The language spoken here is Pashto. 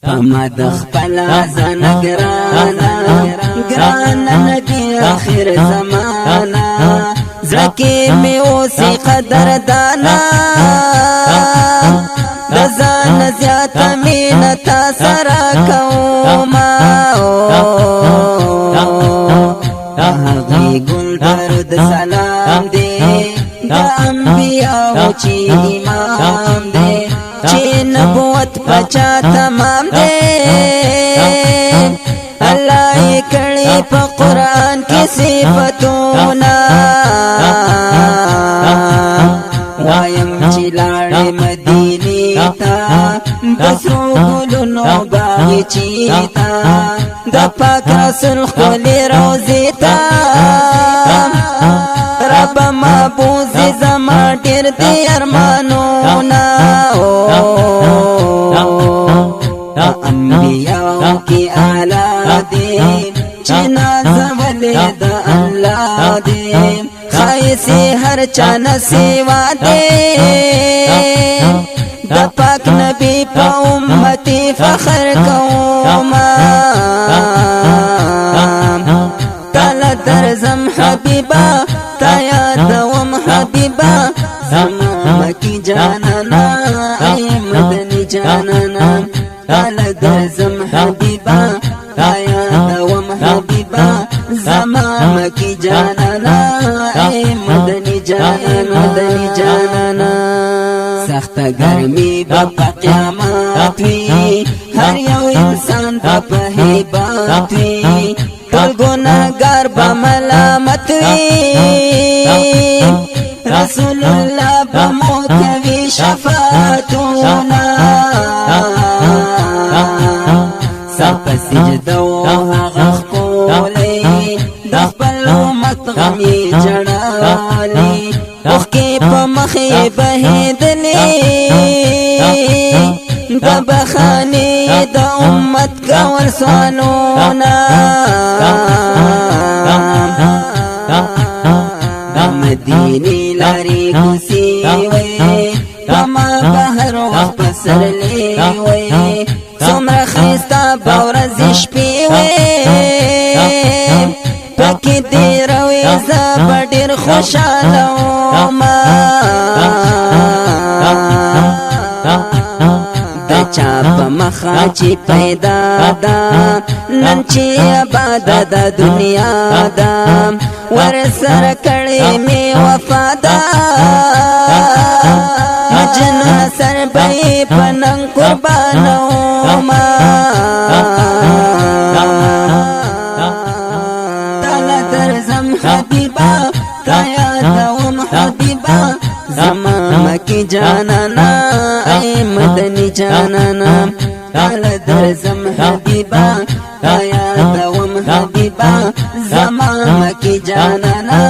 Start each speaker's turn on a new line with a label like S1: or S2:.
S1: پمد خپلا زن گرانا گرانا نبی آخر زمانا زکی میں اوسی قدر دانا دزان زیاد مینتا سرا کوما آغی گل درد سلام دے دا انبیاء چی امام دے چی نبوت پچا تمام دے اللہ کڑی پا قرآن کی صفتونا وایم چی لار مدینی تا بسرو گلونو باغی چیتا دا پاک رسول خولی روزی تا رب محبوزی زمان دیر دی ارمانونا انبیاء کی اعلیٰ دیم چنا زولی دا اللہ دیم خائصی ہر چانا سیوا دیم دا پاک نبی پا امتی فخر کوما تالا درزم حبیبا تایا دوم حبیبا زمام کی جانانا ای مدنی جانانا تالا درزم حبیبا تایا دوم حبیبا زمام کی جانانا ای مدنی جانانا مدنی جانانا سخت گرمی با قیامت وی ہر یو انسان با هیبت وی ټول ګناهګار با ملامت وی رسول الله با مو کوي شفاعتونه سپ سجدو هغه خولي د خپل امت غمي جړالي وخکې په مخې بهېدلې د بخانې د امت کول سوالونه د مدینې لارې کوڅې وې په ما بهر وخت پسرلې وې څومره ښایسته به ورځې شپې وې پکې تېروې زه به ډېر خوشحاله ومه د چا په مخه چې پیدا ده نن چې آباده د دنیا ده ورسره کړې مې وفا ده مجنون سر به یې په ننګ قربانومه تاله درځم حبیبه تا یادوم حبیبه زما مکی جانانا ای مدنی جانانا تاله درځم حبیبه تا یادوم حبیبه زما مکی جانانا